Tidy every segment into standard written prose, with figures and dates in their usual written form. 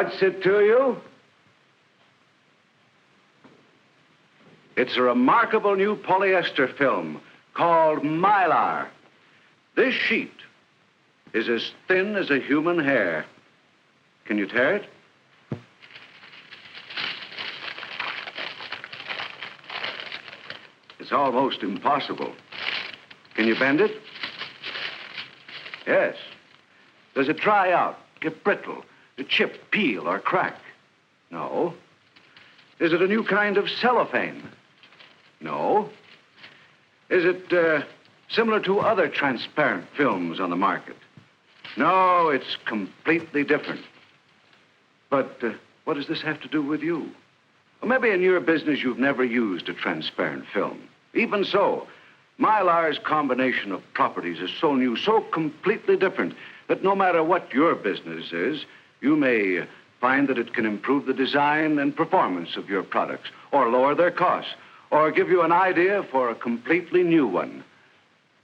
What's it to you? It's a remarkable new polyester film called Mylar. This sheet is as thin as a human hair. Can you tear it? It's almost impossible. Can you bend it? Yes. Does it dry out, get brittle, chip, peel, or crack? No. Is it a new kind of cellophane? No. Is it similar to other transparent films on the market? No, it's completely different. But what does this have to do with you? Well, maybe in your business you've never used a transparent film. Even so, Mylar's combination of properties is so new, so completely different, that no matter what your business is, you may find that it can improve the design and performance of your products, or lower their costs, or give you an idea for a completely new one.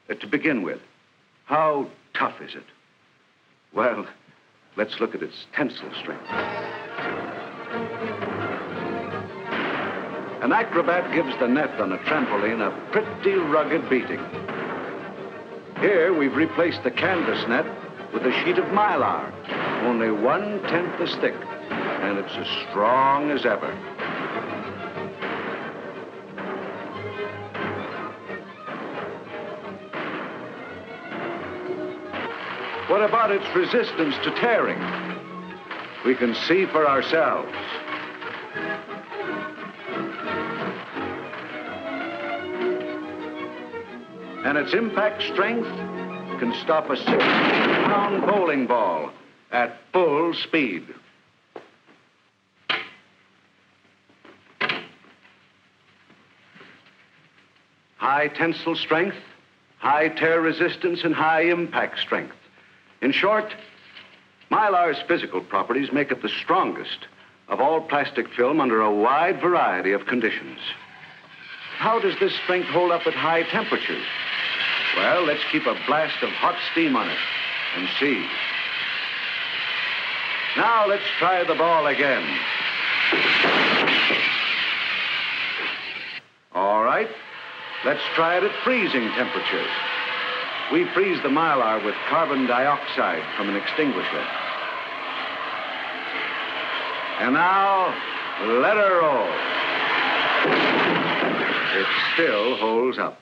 To begin with, how tough is it? Well, let's look at its tensile strength. An acrobat gives the net on a trampoline a pretty rugged beating. Here, we've replaced the canvas net with a sheet of Mylar, only 1/10 as thick, and it's as strong as ever. What about its resistance to tearing? We can see for ourselves. And its impact strength can stop a 60-pound bowling ball at full speed. High tensile strength, high tear resistance, and high impact strength. In short, Mylar's physical properties make it the strongest of all plastic film under a wide variety of conditions. How does this strength hold up at high temperatures? Well, let's keep a blast of hot steam on it and see. Now let's try the ball again. All right, let's try it at freezing temperatures. We freeze the Mylar with carbon dioxide from an extinguisher. And now, let her roll. It still holds up.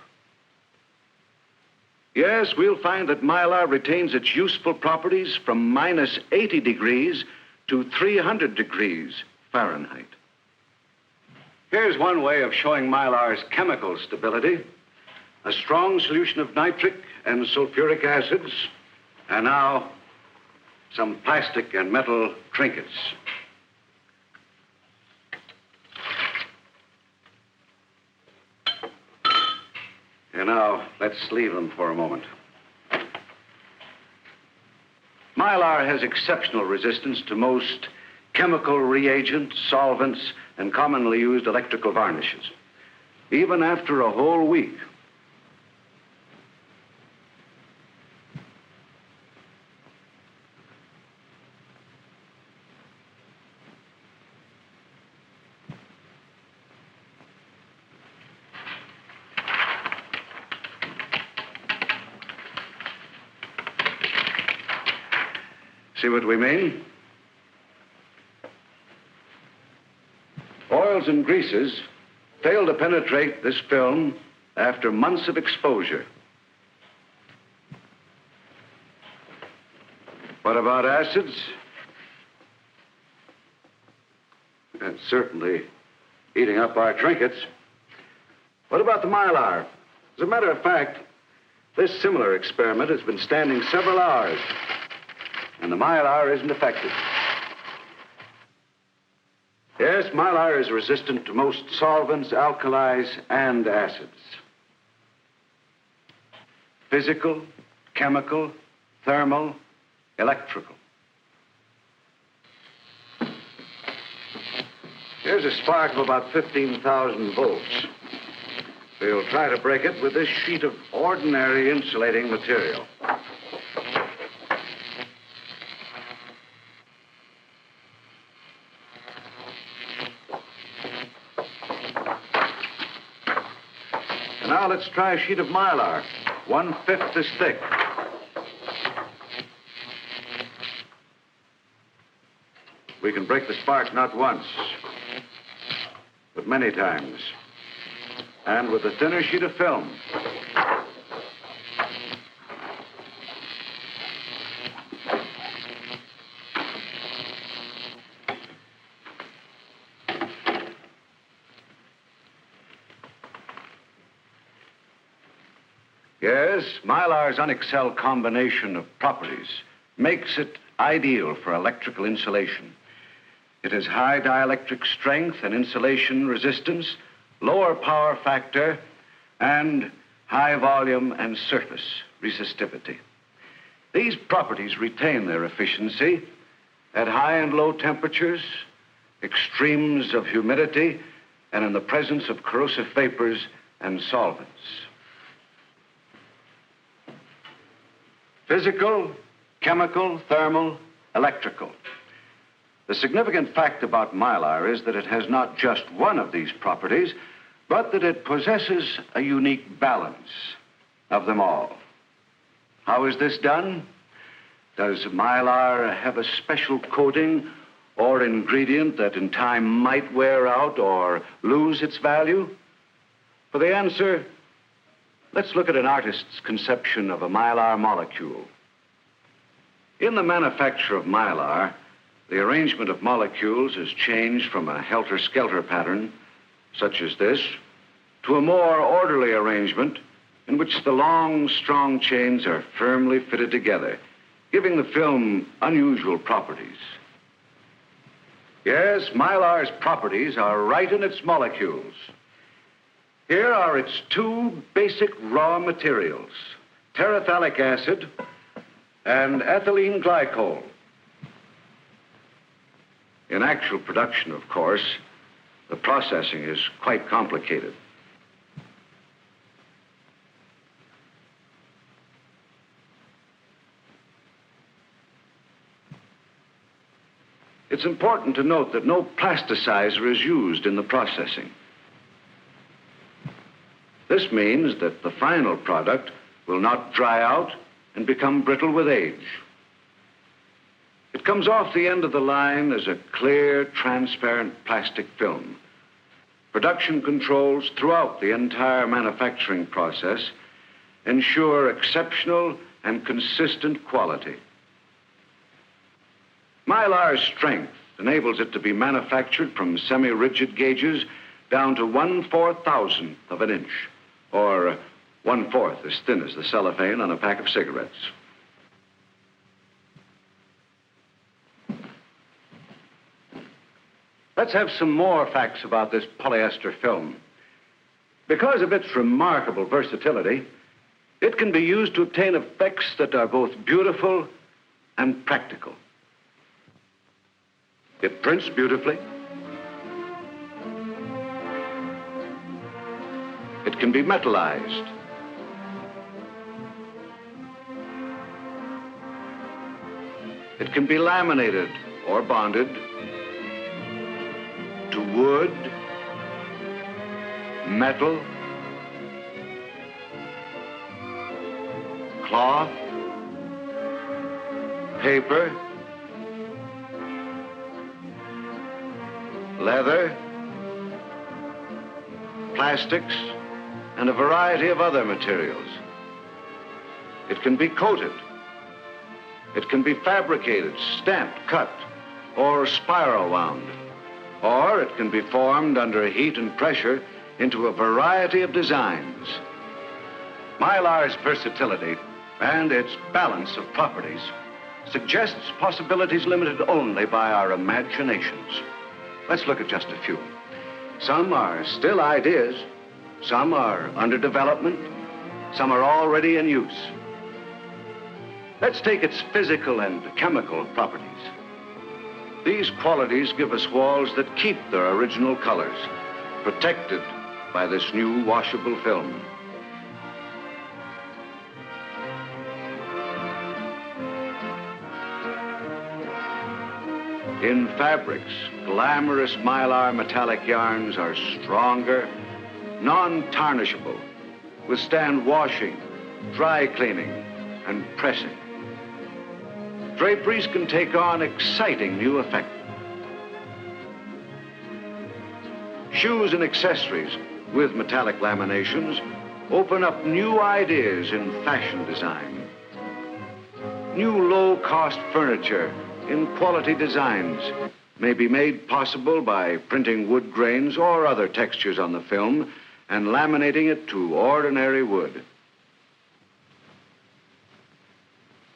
Yes, we'll find that Mylar retains its useful properties from minus 80 degrees to 300 degrees Fahrenheit. Here's one way of showing Mylar's chemical stability. A strong solution of nitric and sulfuric acids, and now some plastic and metal trinkets. And now, let's leave them for a moment. Mylar has exceptional resistance to most chemical reagents, solvents, and commonly used electrical varnishes, even after a whole week. See what we mean? Oils and greases fail to penetrate this film after months of exposure. What about acids? That's certainly eating up our trinkets. What about the Mylar? As a matter of fact, this similar experiment has been standing several hours, and the Mylar isn't affected. Yes, Mylar is resistant to most solvents, alkalis, and acids. Physical, chemical, thermal, electrical. Here's a spark of about 15,000 volts. We'll try to break it with this sheet of ordinary insulating material. And now let's try a sheet of Mylar, 1/5 this thick. We can break the spark not once, but many times. And with a thinner sheet of film. Yes, Mylar's unexcelled combination of properties makes it ideal for electrical insulation. It has high dielectric strength and insulation resistance, lower power factor, and high volume and surface resistivity. These properties retain their efficiency at high and low temperatures, extremes of humidity, and in the presence of corrosive vapors and solvents. Physical, chemical, thermal, electrical. The significant fact about Mylar is that it has not just one of these properties, but that it possesses a unique balance of them all. How is this done? Does Mylar have a special coating or ingredient that in time might wear out or lose its value? For the answer, let's look at an artist's conception of a Mylar molecule. In the manufacture of Mylar, the arrangement of molecules is changed from a helter-skelter pattern, such as this, to a more orderly arrangement in which the long, strong chains are firmly fitted together, giving the film unusual properties. Yes, Mylar's properties are right in its molecules. Here are its two basic raw materials, terephthalic acid and ethylene glycol. In actual production, of course, the processing is quite complicated. It's important to note that no plasticizer is used in the processing. This means that the final product will not dry out and become brittle with age. It comes off the end of the line as a clear, transparent plastic film. Production controls throughout the entire manufacturing process ensure exceptional and consistent quality. Mylar's strength enables it to be manufactured from semi-rigid gauges down to 1/4000th of an inch, or 1/4 as thin as the cellophane on a pack of cigarettes. Let's have some more facts about this polyester film. Because of its remarkable versatility, it can be used to obtain effects that are both beautiful and practical. It prints beautifully. It can be metallized. It can be laminated or bonded to wood, metal, cloth, paper, leather, plastics, and a variety of other materials. It can be coated. It can be fabricated, stamped, cut, or spiral wound. Or it can be formed under heat and pressure into a variety of designs. Mylar's versatility and its balance of properties suggests possibilities limited only by our imaginations. Let's look at just a few. Some are still ideas, some are under development, some are already in use. Let's take its physical and chemical properties. These qualities give us walls that keep their original colors, protected by this new washable film. In fabrics, glamorous Mylar metallic yarns are stronger, non-tarnishable, withstand washing, dry cleaning, and pressing. Draperies can take on exciting new effects. Shoes and accessories with metallic laminations open up new ideas in fashion design. New low-cost furniture in quality designs may be made possible by printing wood grains or other textures on the film and laminating it to ordinary wood.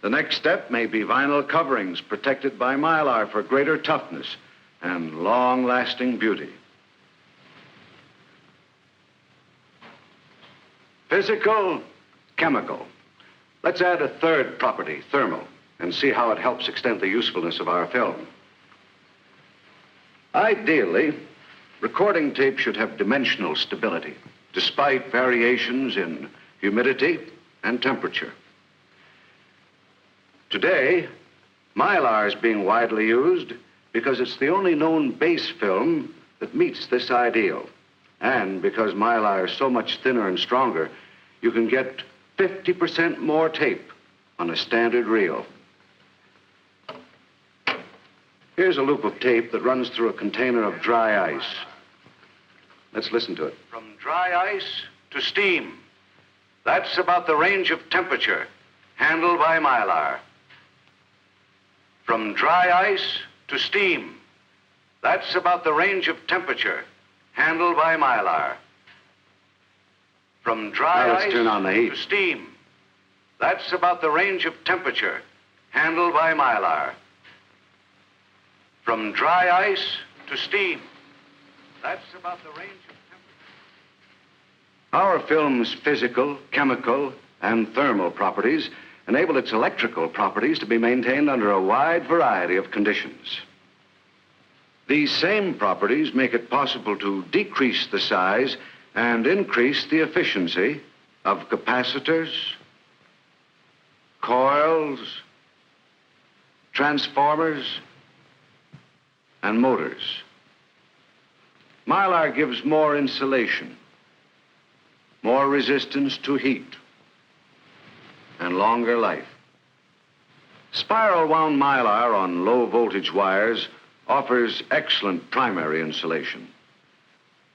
The next step may be vinyl coverings protected by Mylar for greater toughness and long-lasting beauty. Physical, chemical. Let's add a third property, thermal, and see how it helps extend the usefulness of our film. Ideally, recording tape should have dimensional stability, despite variations in humidity and temperature. Today, Mylar is being widely used because it's the only known base film that meets this ideal. And because Mylar is so much thinner and stronger, you can get 50% more tape on a standard reel. Here's a loop of tape that runs through a container of dry ice. Let's listen to it. From dry ice to steam. That's about the range of temperature handled by Mylar. From dry ice to steam. That's about the range of temperature handled by Mylar. From dry ice turn on the heat. To steam. That's about the range of temperature handled by Mylar. From dry ice to steam. That's about the range of temperature. Our film's physical, chemical, and thermal properties enable its electrical properties to be maintained under a wide variety of conditions. These same properties make it possible to decrease the size and increase the efficiency of capacitors, coils, transformers, and motors. Mylar gives more insulation, more resistance to heat, and longer life. Spiral wound Mylar on low voltage wires offers excellent primary insulation.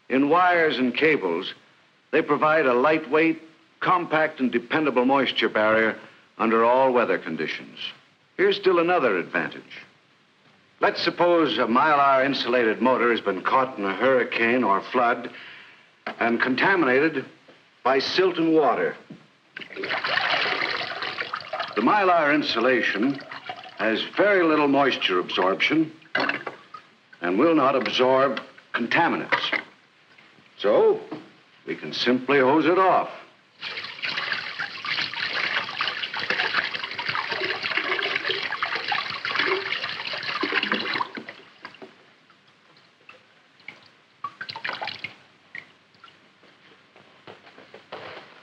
In wires and cables, they provide a lightweight, compact, and dependable moisture barrier under all weather conditions. Here's still another advantage. Let's suppose a Mylar insulated motor has been caught in a hurricane or flood and contaminated by silt and water. The Mylar insulation has very little moisture absorption and will not absorb contaminants. So, we can simply hose it off.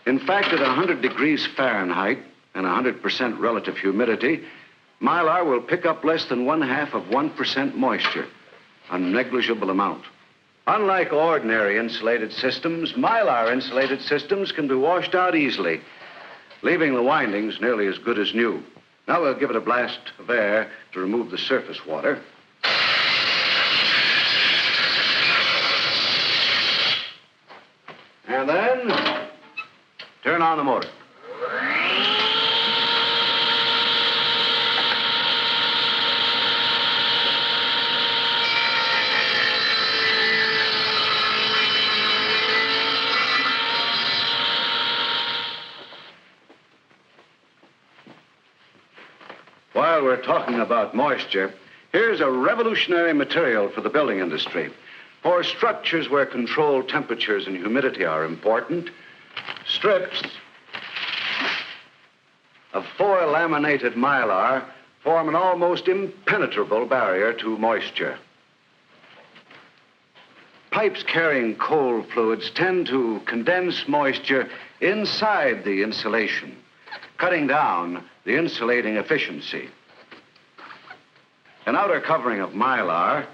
In fact, at 100 degrees Fahrenheit and 100% relative humidity, Mylar will pick up less than 0.5% moisture, a negligible amount. Unlike ordinary insulated systems, Mylar insulated systems can be washed out easily, leaving the windings nearly as good as new. Now we'll give it a blast of air to remove the surface water. And then turn on the motor. While we're talking about moisture, here's a revolutionary material for the building industry. For structures where controlled temperatures and humidity are important, strips of foil laminated Mylar form an almost impenetrable barrier to moisture. Pipes carrying cold fluids tend to condense moisture inside the insulation, cutting down the insulating efficiency. An outer covering of Mylar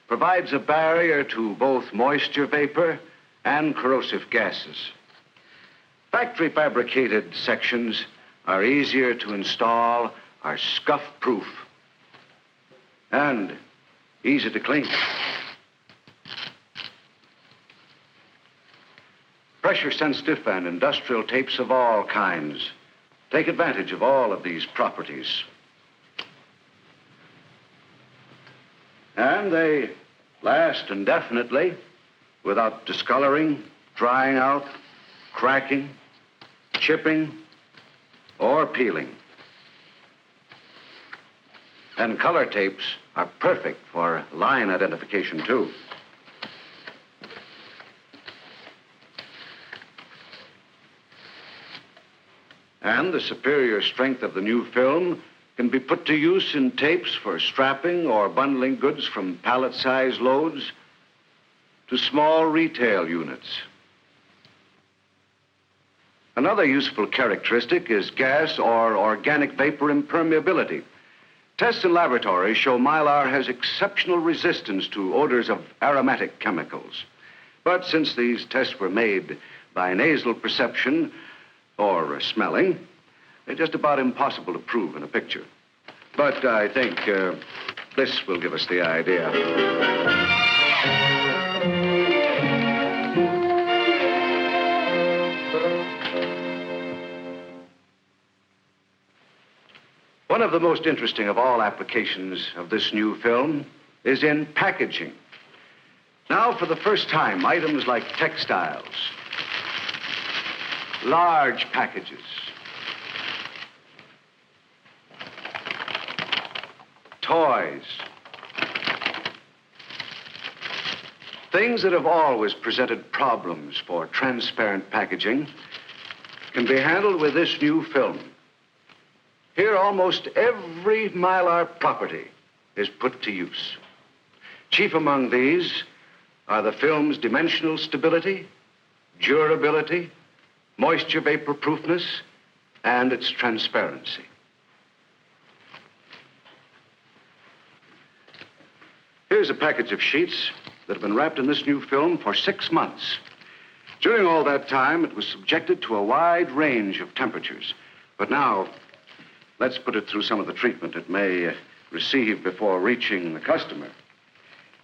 provides a barrier to both moisture vapor and corrosive gases. Factory fabricated sections are easier to install, are scuff-proof, and easy to clean. Pressure-sensitive and industrial tapes of all kinds take advantage of all of these properties. And they last indefinitely without discoloring, drying out, cracking, chipping, or peeling. And color tapes are perfect for line identification, too. And the superior strength of the new film can be put to use in tapes for strapping or bundling goods from pallet-size loads to small retail units. Another useful characteristic is gas or organic vapor impermeability. Tests in laboratories show Mylar has exceptional resistance to odors of aromatic chemicals. But since these tests were made by nasal perception or smelling, they're just about impossible to prove in a picture. But I think this will give us the idea. One of the most interesting of all applications of this new film is in packaging. Now, for the first time, items like textiles, large packages, toys, things that have always presented problems for transparent packaging can be handled with this new film. Here, almost every Mylar property is put to use. Chief among these are the film's dimensional stability, durability, moisture vapor proofness, and its transparency. Here's a package of sheets that have been wrapped in this new film for 6 months. During all that time, it was subjected to a wide range of temperatures. But now, let's put it through some of the treatment it may receive before reaching the customer.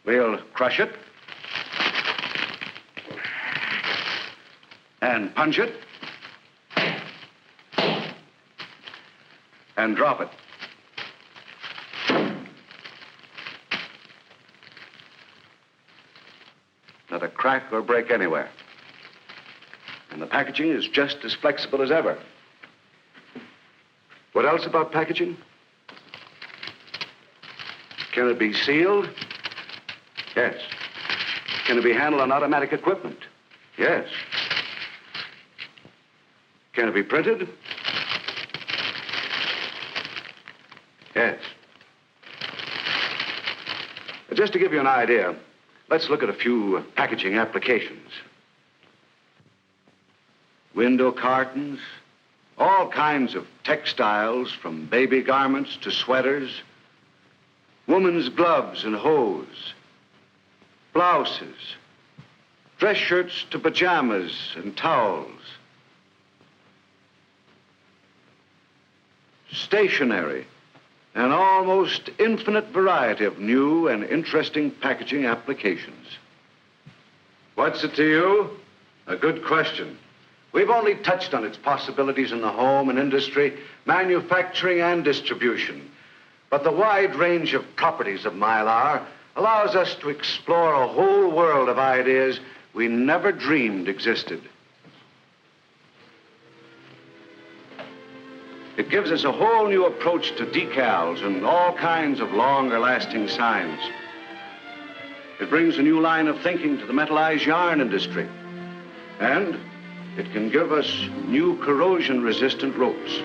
We'll crush it and punch it and drop it. Not a crack or break anywhere. And the packaging is just as flexible as ever. What else about packaging? Can it be sealed? Yes. Can it be handled on automatic equipment? Yes. Can it be printed? Yes. Just to give you an idea, let's look at a few packaging applications. Window cartons, all kinds of textiles, from baby garments to sweaters, women's gloves and hose, blouses, dress shirts to pajamas and towels, stationery, an almost infinite variety of new and interesting packaging applications. What's it to you? A good question. We've only touched on its possibilities in the home and industry, manufacturing and distribution. But the wide range of properties of Mylar allows us to explore a whole world of ideas we never dreamed existed. It gives us a whole new approach to decals and all kinds of longer-lasting signs. It brings a new line of thinking to the metallized yarn industry. And it can give us new corrosion-resistant ropes.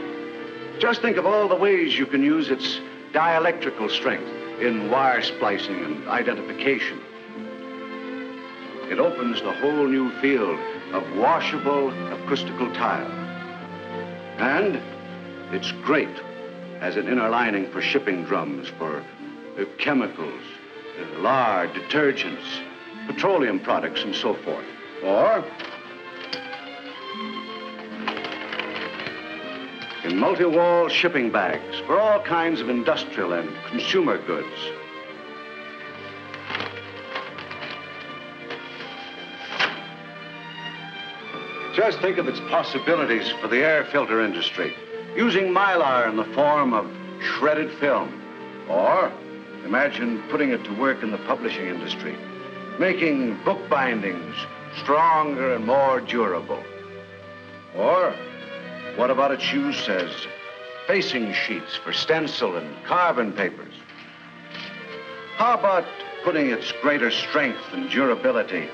Just think of all the ways you can use its dielectrical strength in wire splicing and identification. It opens the whole new field of washable acoustical tile. And it's great as an inner lining for shipping drums, for chemicals, lard, detergents, petroleum products, and so forth. Or in multi-wall shipping bags for all kinds of industrial and consumer goods. Just think of its possibilities for the air filter industry, using Mylar in the form of shredded film. Or imagine putting it to work in the publishing industry, making book bindings stronger and more durable. Or what about its use as facing sheets for stencil and carbon papers? How about putting its greater strength and durability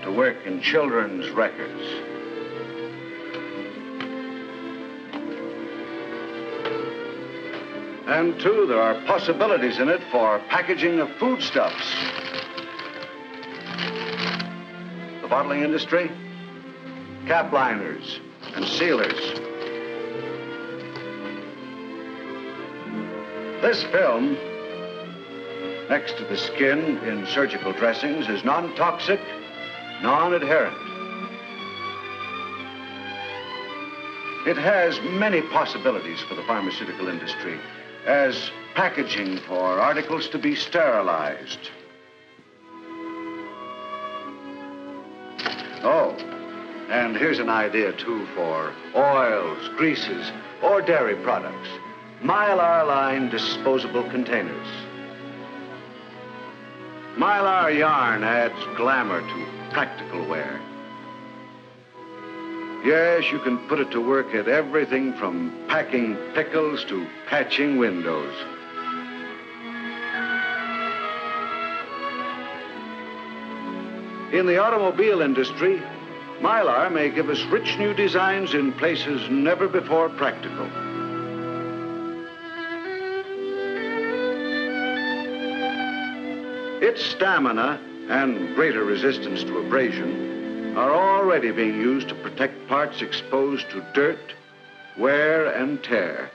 to work in children's records? And too, there are possibilities in it for packaging of foodstuffs. The bottling industry, cap liners and sealers. This film, next to the skin in surgical dressings, is non-toxic, non-adherent. It has many possibilities for the pharmaceutical industry as packaging for articles to be sterilized. Oh, and here's an idea, too, for oils, greases, or dairy products. Mylar-lined disposable containers. Mylar yarn adds glamour to practical wear. Yes, you can put it to work at everything from packing pickles to patching windows. In the automobile industry, Mylar may give us rich new designs in places never before practical. Its stamina and greater resistance to abrasion are already being used to protect parts exposed to dirt, wear, and tear.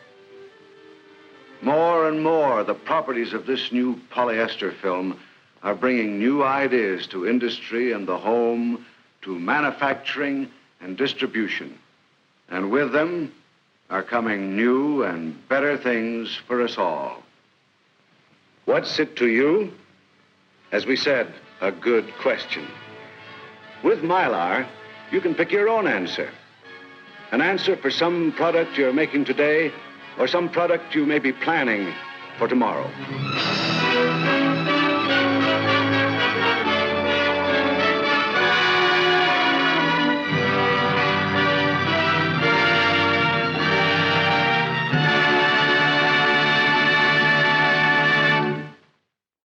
More and more, the properties of this new polyester film are bringing new ideas to industry and the home, to manufacturing and distribution. And with them are coming new and better things for us all. What's it to you? As we said, a good question. With Mylar, you can pick your own answer. An answer for some product you're making today or some product you may be planning for tomorrow.